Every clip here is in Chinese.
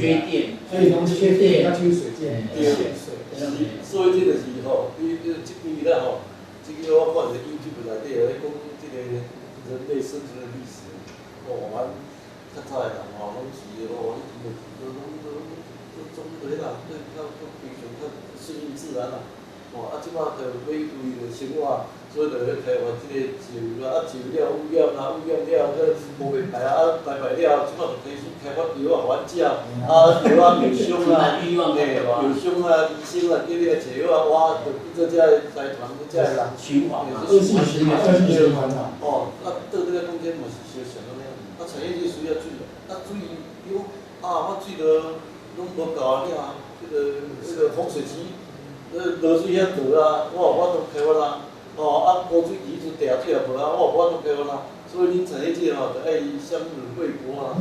缺电，所以讲缺电要缺水电，对，所以这就是吼，这边咧吼，这个我看着 YouTube 内底咧讲这个人类生存的历史，咱较早的人拢是迄都种地啦，较平常较顺应自然啦。即摆就要为着生活，所以就要开发这个树啦，树了污染啦，污染了个无袂排排了，即摆就开发药互咱食，药灭伤啦，灭伤啊，医生啊，叫你来找药哇，就变做遮个财团，遮个人循环嘛，恶性循环嘛。倒这个空间嘛是相像安尼，产业就需要水，水有我水都拢无够了，迄个风水机。落水遐倒啊，我都开发啦。高水期阵地下水也无啊，我都开发啦。所以恁产业界就爱相濡以沫啊。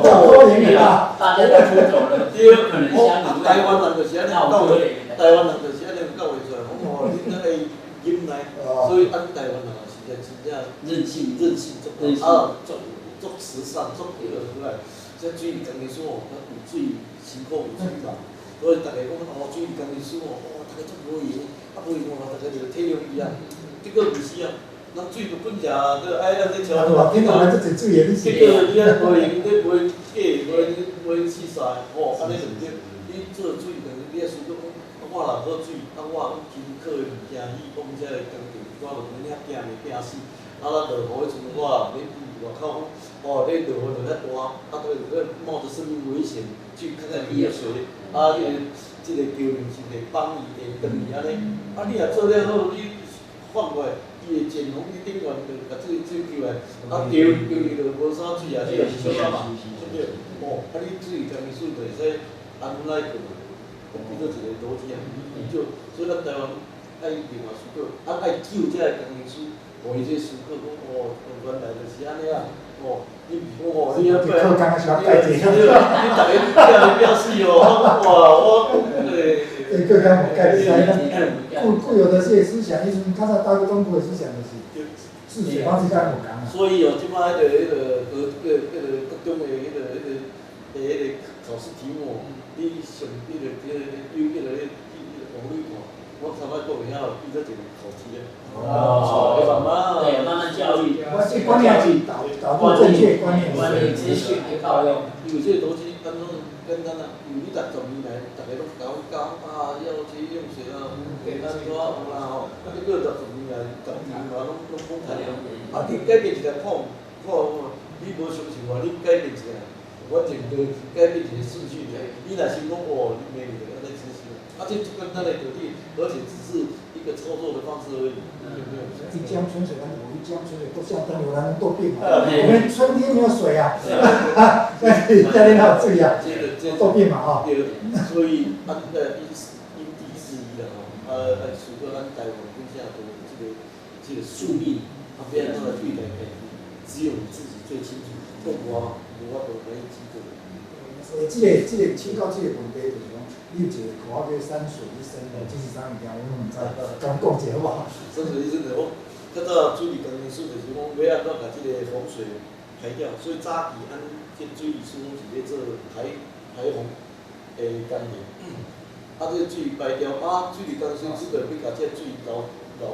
多年啦，大家都出走了，也有可能相濡以沫。台湾人就是安尼有够会，台湾人就是安尼有够会做，恁爱忍耐，所以台湾人实在真正韧性做慈善，做迄落出来，这水利工程师有水辛苦有水嘛。所以大家讲水利工程师大家足无闲，无闲大家就体谅伊啊。结果毋是啊，咱水就本身都爱咱咧超大，结果你啊无闲，你卖假，卖气塞，安尼就毋对。你做水工，你爱思讲，我若好水，我辛苦的物件，讲遮个工程，我就免遐拼命拼死。咱落雨的时阵，我也免伫外口，你落雨落遐大，冒着生命危险去看看你的水。这个桥梁是会放伊会断伊安尼，你若做了好，你放过来，伊会前锋你顶悬就甲水救来，桥伊就无啥水啊，你也是小可嘛，对不对？你水工程师就会使安来过，变做一个逻辑啊，所以咱台湾爱另外思考，爱救遮个工程师，互伊这思考讲原来就是安尼啊，你课刚刚需要带这样。你大家不要死哦！我课刚我盖固有的这些思想，伊较早大陆中国的思想就是治水方式较无共啊。所以即摆各种的考试题目，你上网里看，我头摆讲袂晓，变做一个考题啊。对，慢慢教育。观念是导入正确观念，资讯的套用。因为这个逻辑简单啊，因为你10年来，大家拢讲要节用水啊，给咱多啦结果10年来拢讲太阳。你改变一个看，你无相信我，你改变一个，我就改变一个顺序尔。你若是讲你明年要再执行，这简单的道理，而且只是一个操作的方式而已，对不对？一江春水，一江春水都像灯油，咱多变嘛。我们春天没有水啊，夏天还有水啊，多变嘛对，所以因地制宜啦除了咱台湾底下的这个宿命，不要让它对待只有你自己最清楚，无法度可以记住。这个请教这个问题就是讲，你有一个口号叫山水一生的，这是啥物件？我拢唔知，敢讲一下好无？山水一生的我较早水利工程师就是讲要安怎把这个洪水排掉，所以早期这水利师拢是咧做排洪的工程。这个水排掉，水利工程师就要把这水捞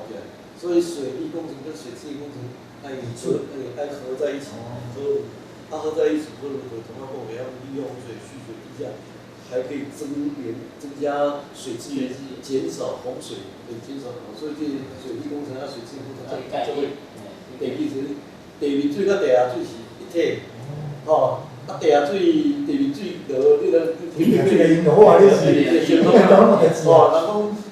起来，所以水利工程跟水质工程爱合在一起，合在一起，所以就同样讲，要利用洪水蓄水地下，还可以增加水资源，减少洪水，减少。所以这水利工程水质工程就会地面水甲地下水是一体，地下水、地面水落这个引导啊，你是人讲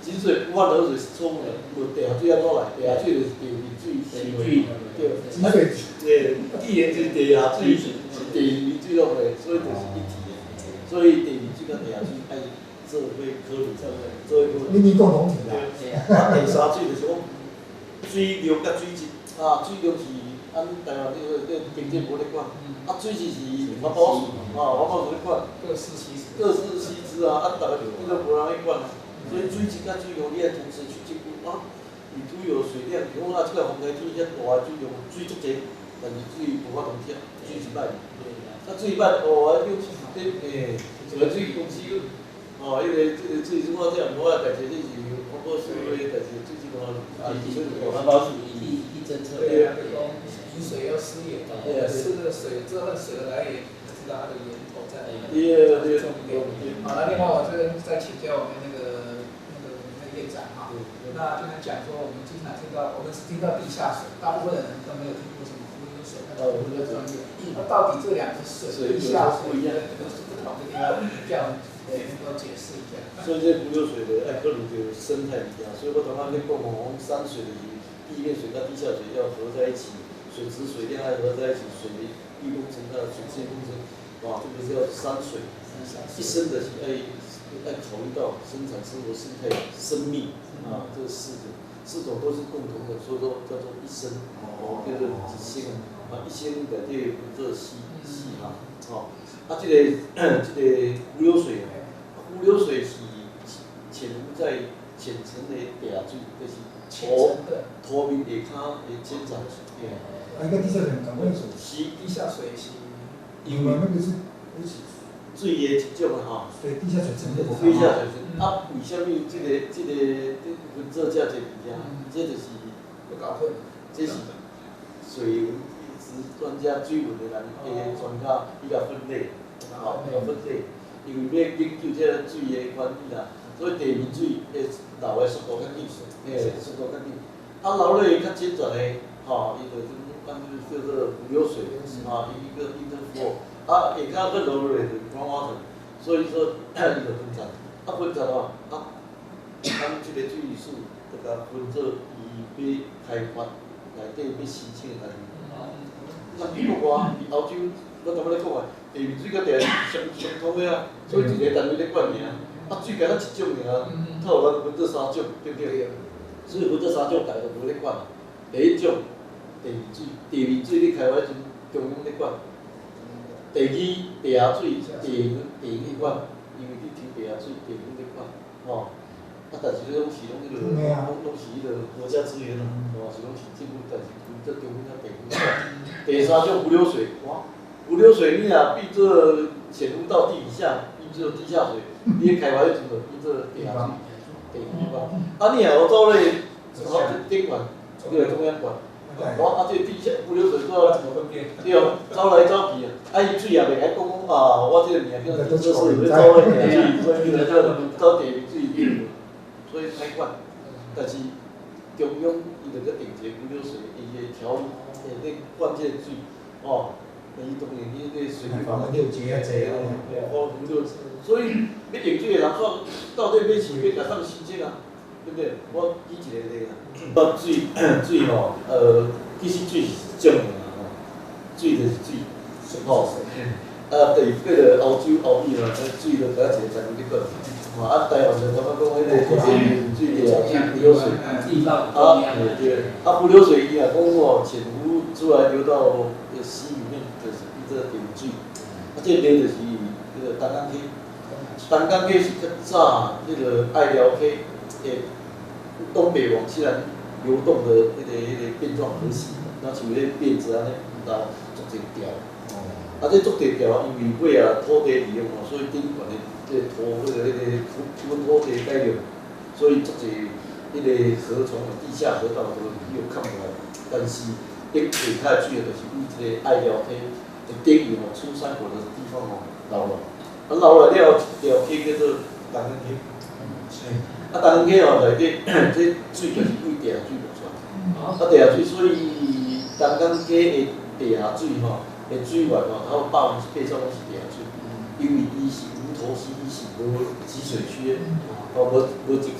井水不犯河水是错误的，地下水安怎来？地下水就是地面水对，地源就是地下水，是地面水落来，所以就是一体的。所以地面水甲地下水爱做伙考虑才会做伙。你共同体啦。第三水就是讲水流甲水质，水流是台湾这个经济无咧管，水质是环保署环保署咧管，各司其职。各司其职啊，逐个迄个无人去管，所以水质甲水量你爱同时去照顾啊。伊主要水量，比如讲即个风台天遐大水量，水足济，但是水无法通吃，水是歹。水歹哦，叫一个水公司，迄个水怎么这样无啊？但是你是环保署的，但是水怎么环保署一侦测。对啊，饮水要失盐，吃的水这份水的来源，知道它的源头在哪里。重点。好了，另外我这边再请教我们那个院长哈，那就能讲说我们经常听到，我们是听到地下水，大部分人都没有听过什么浮流水，那不是专业。那到底这两个水，地下水跟有什么不同的地方？这样能够解释一下。所以这浮流水的，可能就生态比较，所以我刚刚咧讲哦，山水的地面水跟地下水要合在一起，水质水量要合在一起，水的1公升到水7公升，哇，这个叫山水，一生的要考虑到生产生活生态生命这四种都是共同的，所以说叫做一生叫做一生一生的这个这四项这个浮流水浮流水是潜伏在浅层的地下水，就是土面下骹的浅层。跟地下水同款水。是地下水是。因为那个是水的一种对，地下水层的。地下水为什么这个分做遮侪物件？这就是不搞混。这是水专家水文的人专家伊甲分类，分类，因为要研究这个水的原理啦，所以地面水会流的速度较紧，速度较紧。流落较浅层的，伊就叫做浮流水，伊个flow。下骹要流落来就ground water，所以说伊就分层，分层咱即个水利署就甲分做伊要开发内底要申请的单位。像美国外，欧洲，我头仔咧讲啊，地面水甲地下水相通的啊，所以一个单位咧管尔，水干那一种尔，透咱分做3种，对不对？所以分做3种，大家就无咧管。第一种地面水，地面水你开发时阵中央咧管。第二，地下水地缘咧管，因为你抽地下水地缘咧管，但是拢是拢是国家资源啦，是拢是政府，但是分做中央甲地缘管。第三种浮流水，浮流水你若变做潜入到地底下，变做地下水，你开发迄阵就变做地下水，地缘管。你若走咧，顶管，你来中央管。这地下浮流水做对，走来走去伊水也袂晓讲我这个名叫做走咧地下水，所以就走地面水边，所以歹管。但是中央伊就个定一个浮流水，伊个条咧管这个水，伊当然伊个水利方面就真啊济所以要用水的人到底要是要甲啥申请啊？对不对？我举一个例啊，水其实水是种的啦，水就是水，对，迄个欧洲欧美啦，水就较侪在咧管，台湾就感觉讲迄个水浮流水，对，浮流水伊若讲潜伏出来流到溪里面，就是伊这地面水，这个就是迄个东港溪，东港溪是较早迄个爱寮溪的东北往西南流动的迄个变状河溪，那像迄辫子安尼，然后足侪条。这足侪条，因为尾土地利用所以顶悬的这土土地改良，所以足侪迄个河从地下河道都又看不来。但是顶下骹水就是以这个爱寮溪的顶游出山口的地方流落，流落了条溪叫做东港溪。东港溪内底这水就是为地下水流出来，地下水所以东港溪的地下水的水源它有80%拢是地下水，因为伊是无头溪，伊是无集水区的，无集水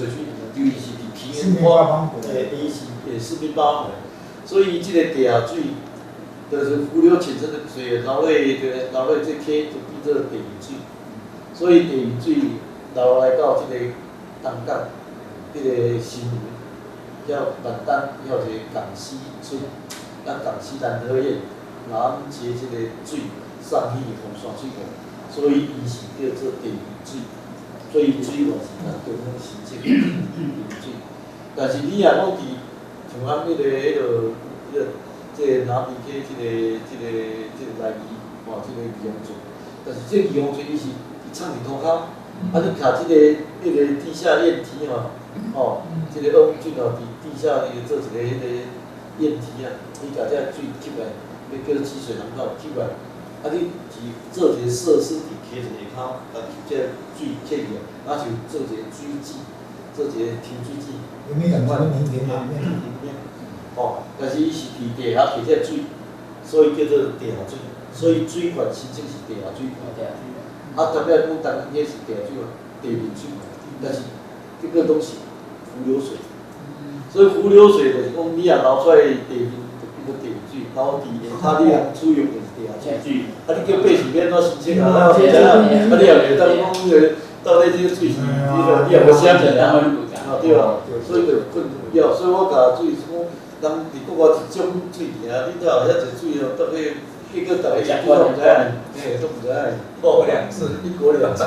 区，因为是伫平原坡，伊是四面八方的，所以即个地下水就是浮流浅层的水流落这溪就变做地面水，所以地面水流来到即个东港，迄个新园，叫万丹，还有一个港西村，港西南河堰。南接这个水，送去洪山水库，所以伊是叫做地平水，所以水嘛是讲叫做新鲜地平水。但是你若讲伫像咱即个南边溪内义吼，即个渔翁村，但是这渔翁村伊是藏伫土骹，你徛即个地下堰梯吼，即个奥运水吼伫地下做一个堰梯啊，你甲遮水吸来，要叫积水廊道吸来，你是做一个设施伫溪层下口，吸遮水吸入，就做一个水井，做一个抽水井。有咩人讲明天但是伊是伫地下摕遮水，所以叫做地下水，所以水源申请是地下水。当然讲当迄是地下水地面水，但是这个拢是浮流水。所以浮流水就是讲，你若流出来地面就变做地面水，流伫下骹你通使用就是地下水。你叫百姓免怎申请啊？你也袂当讲到底这个水是你也无写明啊？对啊，所以就困不了。所以我甲水讲，人伫国外一种水尔，你倒有遐济水哦，到尾结果大家都唔知影，都唔知影。过2次，一国两制。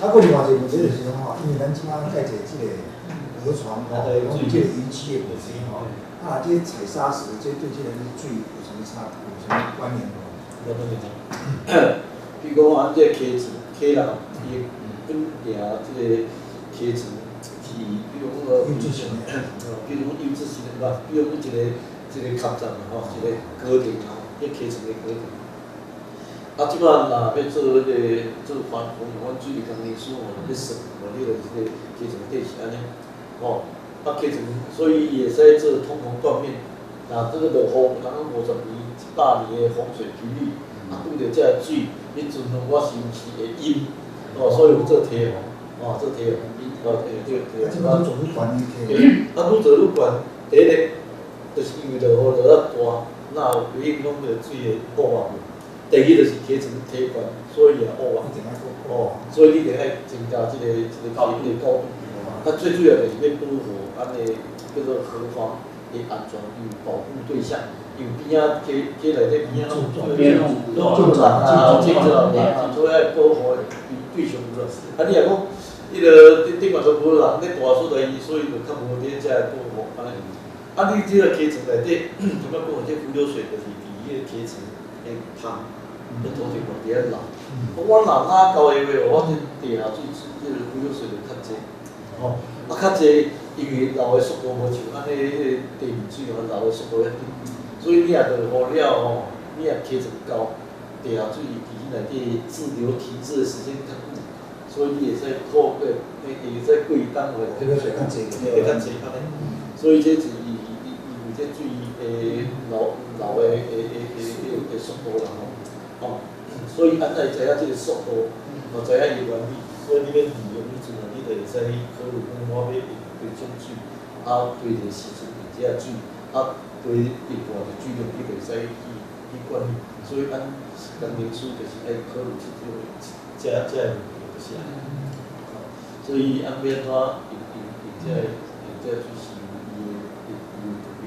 还佫另外一个问题就是讲吼，因为咱即摆盖一个即个河床吼，讲即个渔期的问题吼，这采砂石，这对这个水有什么关联无？有关联。比如讲，咱这溪池、溪流，伊本地即个溪池是，比如讲个优质型的，比如讲优质型的吧，比如讲一个客栈吼，一个高顶吼，迄溪池的高顶。即摆若要做做环保，阮水利工程师吼要算，你就是个溪层底是安尼，溪层，所以伊会使做通风断面。这个落雨，人讲50年、100年的风水频率，拄着遮水，迄阵我是毋是会阴？所以有做堤防，做堤防，对。即摆做愈悬愈溪。愈做愈悬，第一个就是因为落雨落得大，那有影响着水的污染。第二就是溪层堤悬，所以也污染。所以你得爱增加这个高度。最主要就是要保护咱的叫做河防的安全与保护对象，因为边仔溪内底边仔拢种植啊、建筑啊，所以爱保护的对象个。你若讲迄个顶嘛都无人咧大出来，所以就较无咧遮保护安尼。你即个溪层内底，怎么讲？这浮流水就是伫迄个溪层的塘。土地旁边流，我若哪到的话，我这地下水这个浮流水就较济，较济，因为流的速度无像安尼地面水流的速度遐紧，所以你若落雨了你若溪层高，地下水伫内底滞留停滞的时间较久，所以你会使透过，会使过冬话，这个水较济，会较济安尼，所以这是伊这水流的速度啦所以咱来知影这个速度，知影伊原理，所以你要利用迄阵你就会使考虑讲，我要用种水，对着时阵用这水，对一半的水量，你就会使去管理。所以咱工程师就是爱考虑这个问题，这个就是安尼。所以按要怎用这水是伊的道理。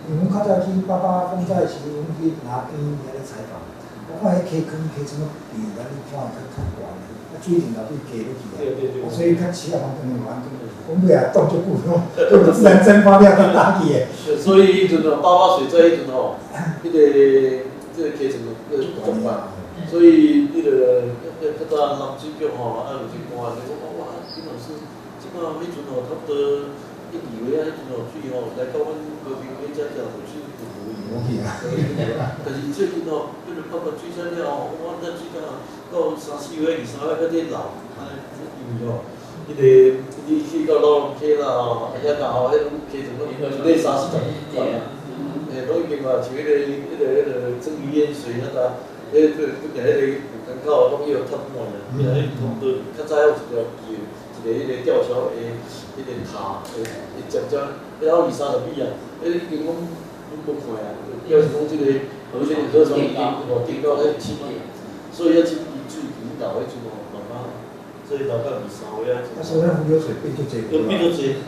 因为阮较早去爸风灾时，阮去拿边遐咧采访。我看迄溪坑、溪层比咱看较悬，水流对溪落去啊，所以较起啊，方面蛮多。我尾啊冻就不用，都自然蒸发掉都打起诶。所以迄阵爆发水灾迄阵迄个溪层动乱，所以较早南水局有一官就讲哇，金老师，即摆迄阵差不多1厘米迄阵水来到阮高平迄遮水就无去啊。但是最近变成包括水灾了我咱水到3、4月、2、3月搁在流，因为你去到老龙溪啦遐刚好迄种溪层拢在30、40米宽，拢已经像迄个蒸鱼淹水个，不定迄个门口拢要塌满了，通道较早有一条迄个吊桥迄个塔会渐渐了20、30米啊，已经拢无看啊，要是讲这个河床已经顶到迄7米，所以要7米水引导迄阵慢慢，所以楼到23位啊。所以咱浮流水变足济。变足济，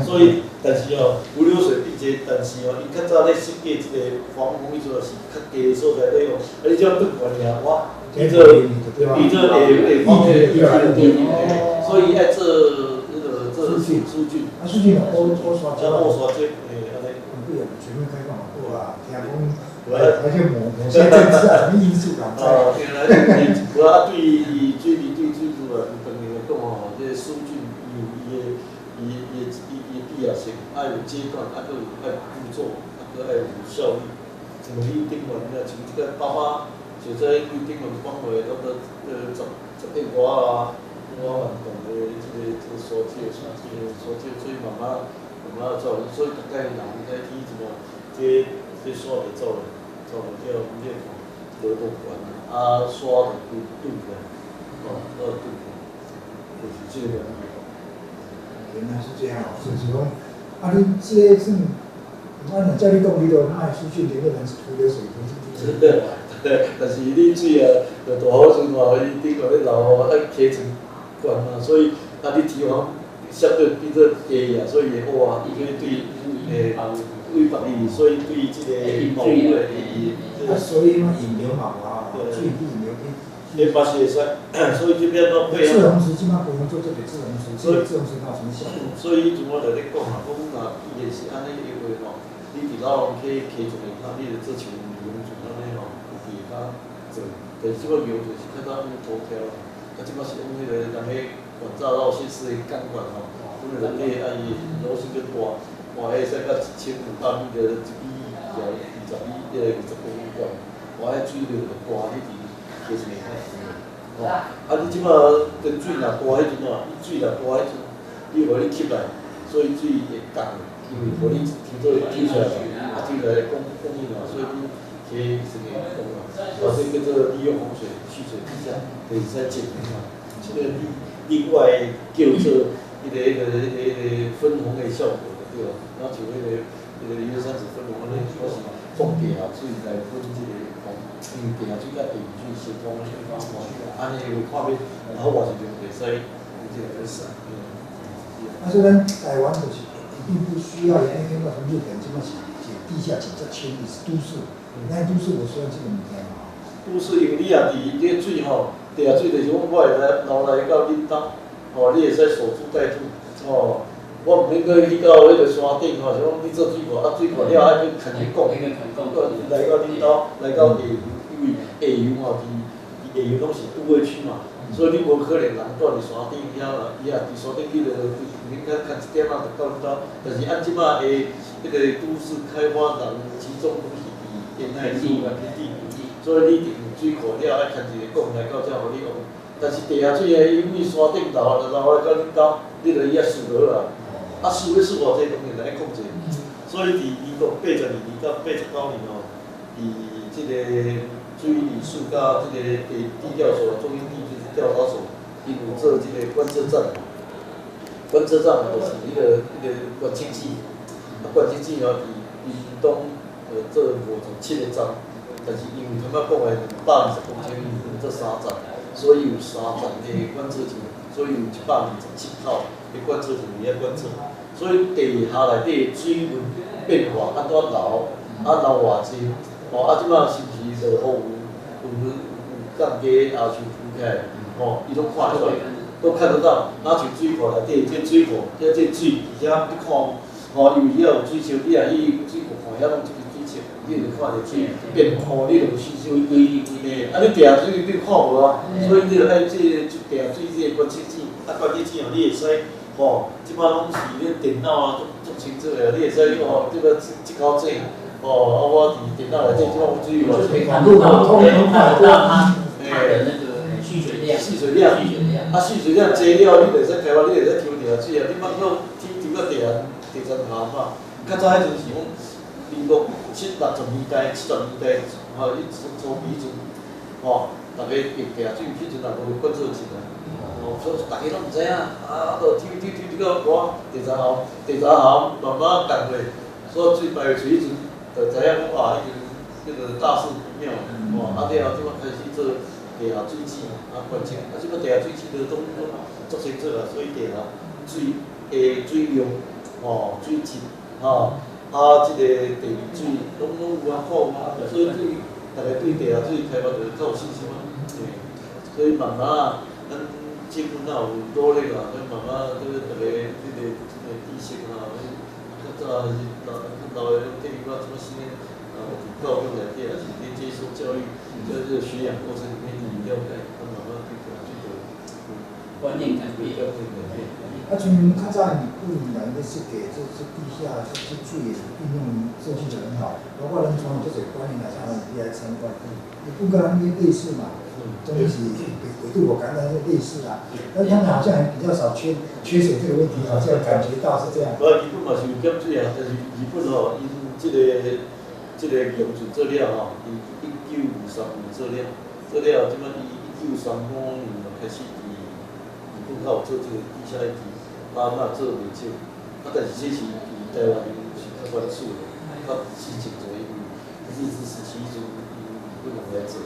所以但是哦，浮流水变济，但是哦，伊较早咧设计一个防洪迄阵是较低的所在咧用，啊，你只要转过尔，哇，伊这会防所以爱做那个做数据。啊，数据嘛，我刷这，我刷这，安尼。不也全面开放，哇，听讲，而且某些政治啊，什么因素啊，啊，原来是，我啊对水利对水务啊，有当年讲吼，这数据有伊的必要性，爱有阶段，啊，佫有爱步骤，啊，佫爱有效率。像你顶完啊，像这个爸爸，就在规顶完讲话，差不多10点外啊，我运动的这个所借，所以慢慢走，所以大概人在天什么，这线就走了叫得不管啊，刷的对的，对的，就是这个。原来是这样，就是讲，啊，你这个算，按照你讲，你都卖出去联络人是土流水平。是的，对，但是你水啊，就大好阵嘛，伊顶个咧流啊，溪层管嘛，所以啊，你堤防相对比做低啊，所以会好啊，所以对违法利益，所以对这个保护的利益。啊，所以嘛，引流嘛，哇，水比引流比。也嘛是会使，所以这边都配合。自洪池基本上不用做这个自洪池，所以自洪池它有什么效果？所以像我在咧讲嘛，讲若伊个是安尼一个吼，你伫老龙溪溪一个它，你就做像游泳池安尼吼，有地方做，但是即个游泳池是较早用土条，啊，即摆是用迄个人迄管造到设施的钢管吼，本来人迄啊伊螺丝个大，哇，迄使到1500米的1米条20米，20公分管，哇，迄水流就大迄滴。就是袂歹，哦，啊！你即摆跟水若大迄阵哦，水若大迄阵，伊互你吸来，所以水会降，因为互你提出来，啊，提出来供应嘛，所以你摕是个讲嘛，或者叫做利用洪水蓄水地下，就是使节能嘛。即个另外叫做迄个分洪的效果对吧？然后像迄个1月30分洪，那我是放地下水来分即个洪。因为地下水甲地水相通，安尼有看面，好偌时阵袂使这个使。啊，所以咱台湾就是并不需要那天到从日本这么是地下井在清理是都市，咱都市我需要这个物件嘛。都市因为你也伫这水吼，地下水就是讲我会来流来到恁兜，吼，你会使守株待兔，吼。我毋免去到迄个山顶吼，像讲你做水库，啊水库了爱去牵去讲，来到恁兜，来到下游，因为下游吼，伫下游拢是都会区嘛，所以你无可能人住伫山顶遐啦，伊也伫山顶去着，免较牵一点仔就到恁兜。但是按即摆的迄个都市开发人集中都是伫沿海地嘛，地，所以你伫水库了爱牵一个讲来到才互你用。但是地下水的，因为山顶流来到恁兜，你着伊也输落啊。啊，输要输偌济，当然来控制。所以伫民国82年到89年哦，伫即个水利署甲即个地调所、中央地质调查所，因有做即个观测站。观测站就是迄个观测器，啊观测器哦，伫屏东做57个站，但是因为头仔讲的220公顷做3站，所以有3站的观测器，所以有127套的观测器伫遐观测。所以地下内底水温变化安怎流，啊流偌济，吼啊即摆是不是就雨有降低啊，像浮起来，吼伊拢看出来，都看得到。哪像水库内底这水库，这水，而且你看，吼因为遐有水槽，你也去水库看，遐拢一个水槽，你就看着水变乌，你就吸收规个，啊你地下水你看无啊，所以你就爱这地下水这个观测器，啊观测器哦，你会使。吼，即摆拢是咧电脑啊，足清楚诶，你会使吼，即个即口井，吼，啊我伫电脑内底即摆有水有水，网络通联看得到它的那个蓄水量，啊蓄水量济了，你袂使开发，你会使抽地下水啊，你莫讲抽到地层下嘛。较早迄阵是讲民国60、60年代、70年代，吼，伊初期阵，吼，逐个用地下水，迄阵也无观测器啊。所以大家拢毋知影，啊，就抽到我第三行慢慢降落，所以水排水迄阵，就知影讲啊，迄个大事不妙，吼，啊了后即摆开始做地下水质关键，即个地下水质都足清楚啦，所以地下水水量水质即个地面水拢有啊好啊，所以大家对地下水开发就较有信心啊。所以慢慢咱政府若有努力啦，所以慢慢大家知识较早是老的建议我什么新的教育内底，还是咧接受教育，在这个学养过程里面，你了解，慢慢对地下水就观念改变。像较早古人咧设计这地下这水的运用设计得很好，包括咱从这些观念来讲，你来参观，你不跟他们类似嘛？真的是纬度我感到是类似啊，但他们好像还比较少缺水这个问题，好像感觉到是这样。日本嘛是有减水啊，但是日本因这个用水做了因1953年做了，即摆1935年开始日本较有做这个地下一体，慢慢做袂少，但是这是台湾是较关注的，较是真多，因为日治时期就日本人来做。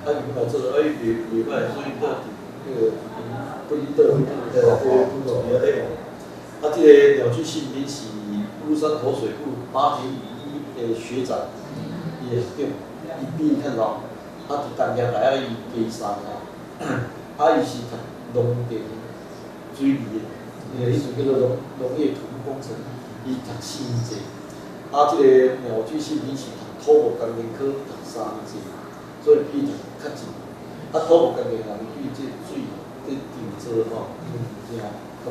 日本来做的，袂歹，所以到那个本岛本岛遐咧这个鸟居信兵是乌山口水库8田雨衣的学长，伊会长，伊比伊较老，伫当年来伊加3伊是读农电水利的，迄阵叫做农业土木工程，伊读4年制，这个鸟居信兵是读土木工程科读3年制。所以比就较近，土木工程人对这水这地质真较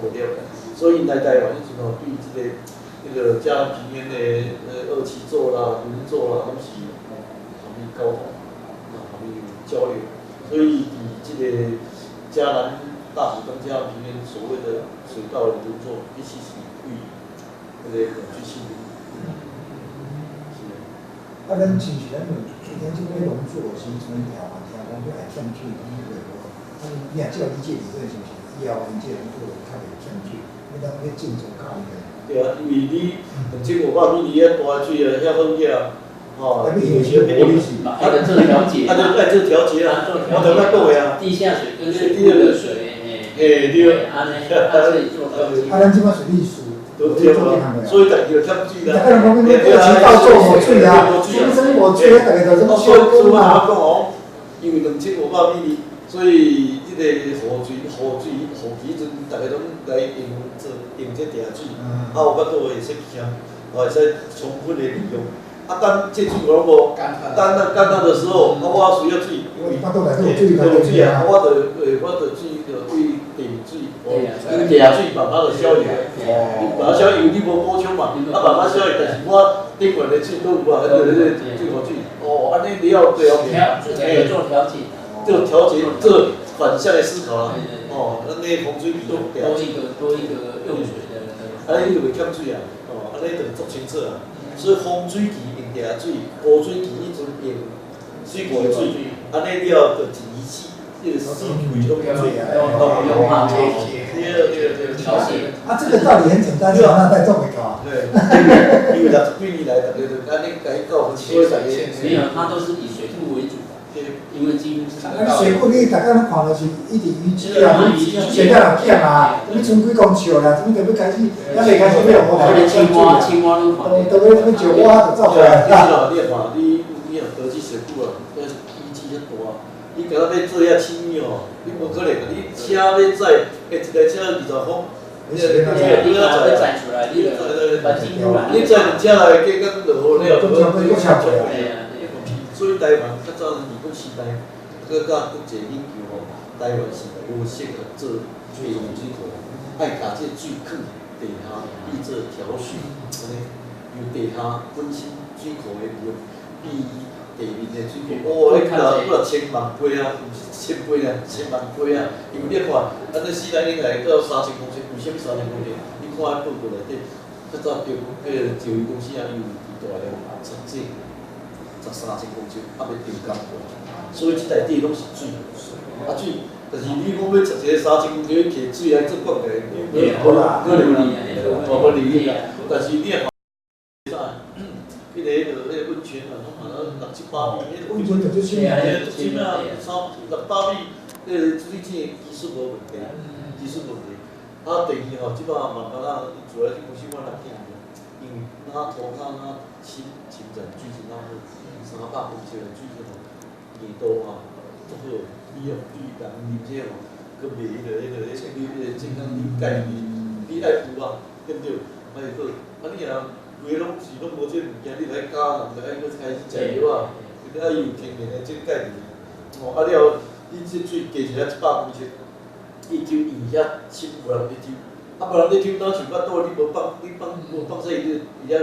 无了解，所以来台湾迄阵对这个嘉南平原的2期座啦、轮座啦，拢是互伊沟通，互伊交流。所以这个嘉南大埔跟嘉南平原所谓的水道的轮座，必须是与鸟居信兵。咱亲像咱今天这个农作形成一条嘛，听讲就爱欠水，讲袂无。你若照理这理论是不是？以后咱这农作较袂欠水，你当要种植较应该。对啊，因为你2500米遐大水啊，遐好野有些没有水，它的这个调节，它就爱这调节啊，我就捌讲的啊。地下水跟水库的水，对，这里做调节。咱即摆水利署。对啊，所以大家就欠水啦。大家讲讲水稻做无水啊，什么无水，大家就怎么修工嘛。因为2500米，所以这个雨期阵，大家拢来用这地下水，有法度会使减，会使充分的利用。当这水我无干旱的时候，我需要水，因为有水啊，我就水就为地面水，地下水慢慢就消灭，慢慢消灭，因为你无补充嘛，慢慢消灭，但是我顶悬的水都有啊，水河水，安尼你要对哦，做调节，这调节，这反向的思考啦，咱那洪水比都多一个用水的，安尼就袂欠水啊，安尼就足清楚啊，所以洪水期用地下水，雨水期迄阵用水库的水，安尼了就一仪器，这个四轨都用水啊，对，调节。这个道理很简单，那在种袂到。对，因为60几年来，大家就安尼改教分所以大家没有，它都是以水库为主的，因为几乎是。水库你大家拢看就是一直淤积啊，水了人减啊，你存几公尺啦，怎么就要开始？咱未开始要我来青蛙都看。都要什么石蛙就造出来。你看，你得去水库啊，淤积遐大，你今仔要做遐深米你无可能，你车要载，一台车20公。你要载出来，你环境污染。你载车来，加工就好了，所以台湾较早日本时代，甲国际研究台湾是无适合做地面水库，爱把这水放地下，以做调水，安尼由地下本身水库的利用，比地面的水库，你看1000万倍啊，1000倍啊，1000万倍啊，因为你看，咱这400年来到3000公尺，为什么3000公尺？你看迄报告内底，较早石油公司啊，伊有大量产这13,000公尺，袂定工过，所以即内底拢是水，水，但是你讲要出一个3000公尺摕水来做灌溉，无利益啊，但是你若迄个温泉啊，拢嘛18米，温泉就起码18米，水井技术无问题，技术问题。啊，第二吼，即摆慢慢啊，主要是公司我来建议，因为那涂骹那深层水质那好，300公尺的水质吼，硬度吼足好，你用对人啉者吼，佮袂你健康你钙你爱有啊，对不对？爱好，啊你若规拢是拢无即物件，你来教人，就爱搁开始食药啊，你爱有天然的即钙质，哦，啊了，你即水加起来100公尺。伊抽伊遐深无人咧抽，啊无人咧抽，哪像巴肚你无放细伊遐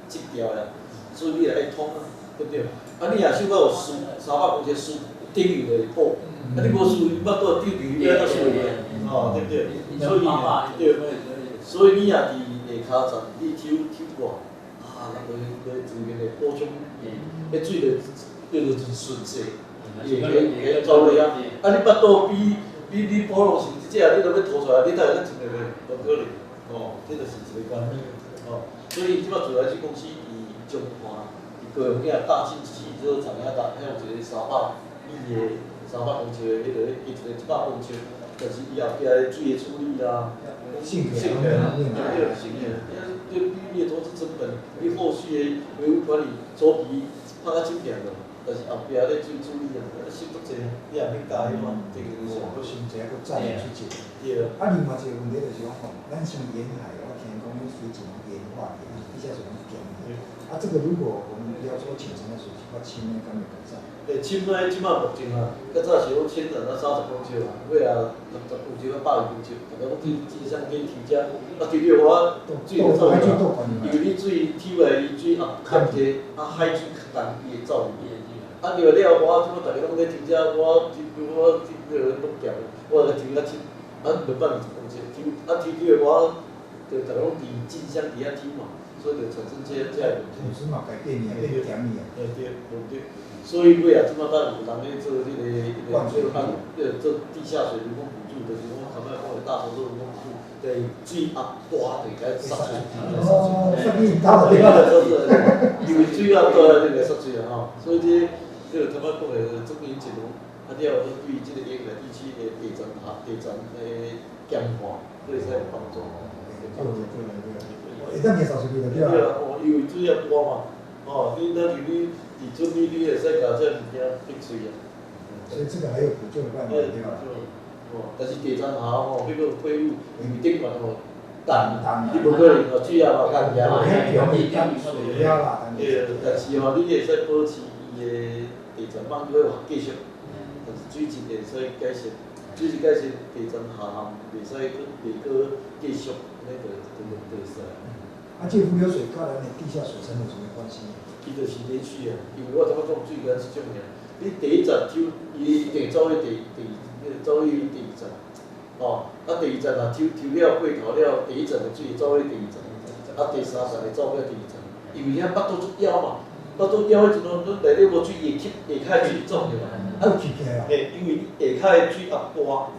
积条呀，所以你也爱通啊，对不对？啊你若手到有输300公尺输，顶于就会补，啊你无输，你巴肚顶于你要输咧，哦对不对？所以你也伫下骹站，你抽挂，啊人就自然会补充，迄水就顺势。会走咧啊！啊，你巴肚比你普通是即个，你都要吐出来，你哪会当穿落去？无可能，哦，这就是一个观念，哦。所以即摆自来水公司伊中华，伊高雄遐大进气之后，厂遐有一个300米的300公尺的迄个一个100公尺，但是伊后壁的水的处理啦，性格就对行的，对比你的投资成本，你后续的维护管理周期拍较精点的。但是后壁咧水处理啊，心足济，你也免加伊嘛，这个是。我想一下，搁再去一个。对。啊，另外一个问题就是讲吼，咱像沿海，我听讲迄水井盐化盐，地下水拢咸的。啊，这个如果我们不要说浅层的水井，我深的敢会改善？深的即摆目前啊，较早是讲浅层啊30公尺啊，尾啊60公尺啊100公尺，大家讲至少计提价，啊除了我水就走啊，因为你水抽来伊水啊较低，啊海水较重，伊会走入去。啊，对了，我即摆逐个拢咧提价，我拢咸，我个提较深，啊220公尺，提的我，就逐个拢伫进香伫遐抽嘛，所以就产生这个问题。水嘛改变呀，变甜呀。对，对。所以尾啊，即摆咱有人咧做迄做地下水人工补助，就是讲头摆讲的大头做人工补助，对水压大就该杀水。哦，这比大的厉害。因为水压大就该杀水啊吼，所以这个头摆讲的中原一路，啊了，对于这个沿海地区的地层的减化，都会使有帮助。会当介绍出去就对啊。哦，因为水压大嘛，哦，你那你伫村里你会使甲这物件逼水啊。所以这个还有补救的办法对吧？哦，但是地层下吼，迄个废物因为顶悬吼重，你无可能吼水压嘛较严。水压啦，但是吼，你会使保持伊的地层网要继续，但是水质会使改善，水质改善，地层下陷袂使继续那个会使。啊，这浮流水跟咱的地下水层有什么关系？伊就是连续啊，因为我头仔讲水源是种尔，你第一站抽，伊一定走去走去第二站，哦，啊第二站若抽了过头了，第一站的水走去第二站，啊第三站会走去第二站，因为遐腹肚出枵嘛，腹肚枵迄阵拢内底无水，下骹水肿着嘛，啊起起来啊。嘿，因为下骹的水压大，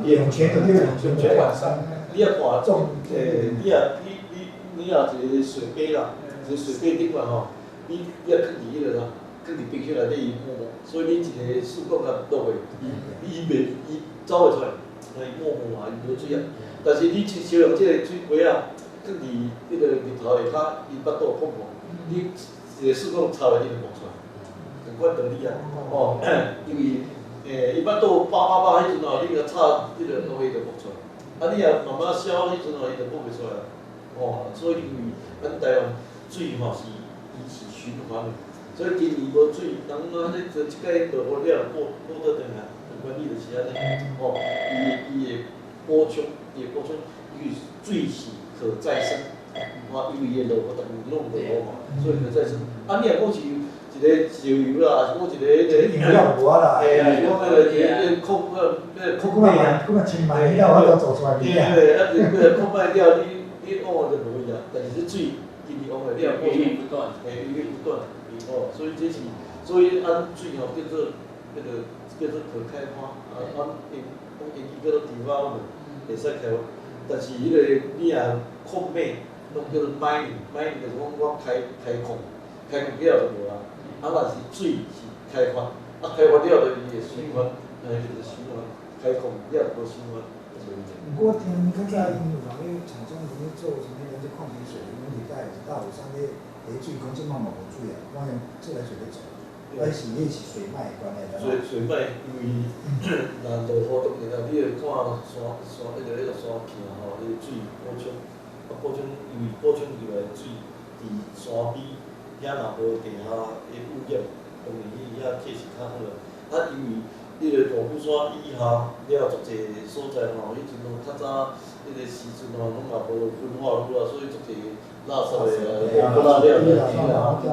用钱就对了，用钱晚上。你也看种，你也一个水杯啦，一个水杯顶悬吼。你要放伫迄个啦，放伫冰箱内底伊磨，所以你一个树干甲落去，伊走会出来，伊磨嘛，伊无水啊。但是你少用即个水杯啊，放伫迄个日头下骹，伊腹肚碰碰，你一个树干插落去就磨出来，同款道理啊。哦，因为伊腹肚饱迄阵吼，你甲插迄个落去就磨出来，啊你若慢慢消迄阵吼，伊就磨袂出来。哦，所以因为咱台湾水吼是。是循环的，所以今年无水，人啊，即即摆落雨了，过倒转来，管理就是安尼。哦，伊会补充，伊水是可再生，啊，因为伊落雨逐年拢落雨嘛，所以可再生。啊，你若讲是一个石油啦，还是讲一个迄个饮料无啦，嘿啊，讲迄个空卖，空卖清卖了，我都做出来。对，啊，个空卖了，你往就无去啊，但是水。今年往来了，源源不断，源源不断，哦，所以这是，所以按水吼叫做可开发，按研究叫做地发物，会使开发，但是迄个你若扩卖，拢叫做mining，mining就是讲我开矿了就无啊。啊，若是水是开发，开发了就伊会循环，就是循环，开矿了无循环。我听较早因有人咧厂商人咧做什么人这矿泉水，问题在大屿山咧下水讲即满嘛无水啊，我用自来水咧做，迄是水脉关系的。水脉，因为若落雨当然啦，你会看山迄个山片吼，伊水补充，因为补充入来水伫山边，遐若无地下的污染，当然伊遐确实较好啦。啊，因为迄个大屿山以下了足济所在吼，迄阵较早迄个时阵吼，拢嘛无分化炉啊，所以足济垃圾的啊，垃了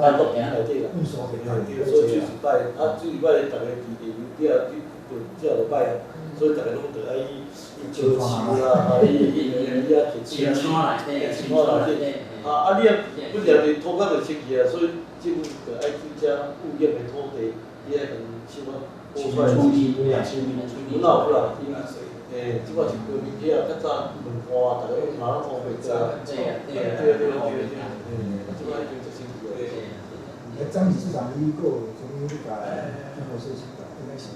搬到平内底啦。所以水是歹，啊水歹，逐个伫地面底啊，只就歹啊，所以逐个拢着爱石树啦，伊啊摕清内底，啊你啊本来伫土骹就清气啊，所以政府着爱去遮污染的土地，伊爱用什么？处理不了，不闹不啦，因为即摆是革命起啊，较早文化大家用马桶回家，对，即摆已经足清楚了。张理事长伊个从你个中国事情的，应该是。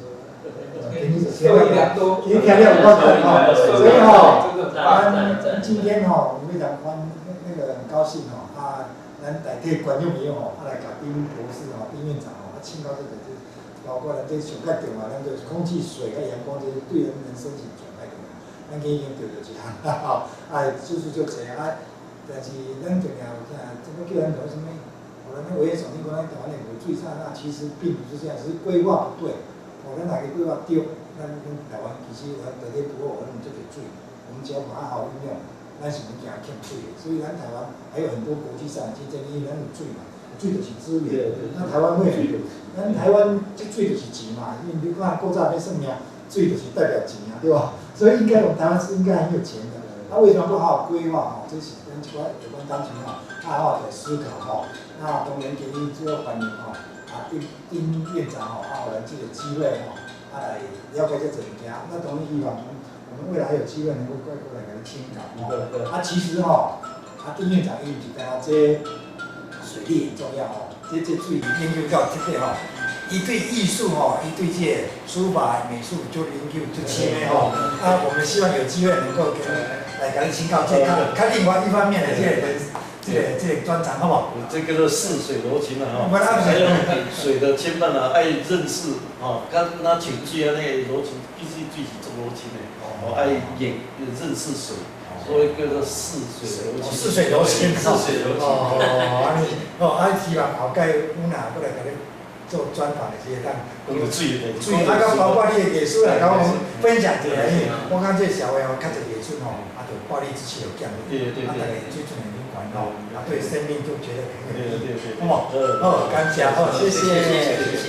受益良多，今天有关系哈，所以哈，咱今天哈，我们非常那个很高兴哈，咱代替观众朋友哈，来甲丁博士哈、丁院长哈，请教这个包括咱这上较重要，咱这空气、水和阳光这些对人身体上较重要，咱今已经着一项哈，就是就这样但是咱重要怎么叫人搞什么？我们维也总经过咱台湾的有水产，那其实并不是这样，只是规划不对。咱哪个规划对，咱台湾其实咱大家拄好，咱这个水，我们只要把它好运用，咱是物件欠水的。所以咱台湾还有很多国际上的竞争，因为咱有水嘛，水就是资源。那台湾为什么？咱台湾这水就是钱嘛，因为你看国家要算命，水就是代表钱啊，对吧？所以应该我们台湾是应该很有钱的。那为什么不好好规划？这是跟有关当前好好的思考哈。那当然给你这个欢迎哈。丁院长有来这个机会来了解这物件。那当然希望我们未来还有机会能够过来给他请教其实丁院长伊是讲这水利很重要这水研究到这个伊对艺术伊对这书法美术就研究就深的我们希望有机会能够来给他请教这看另外一方面的这个专长好不好？这个似水柔情啊，还有水的牵绊啊，爱认识跟那情绪啊，那个柔情，必须具体做柔情的，爱认识水，所以叫做似水柔情。似水柔情，似水柔情。希望后届阮也过来甲你做专访的这些，水甲包括你的艺术来甲我们分享一下，因为我讲这社会较侪艺术就暴力之气有减的，大家最重要。对生命就觉得很有意义，好，感谢，谢谢。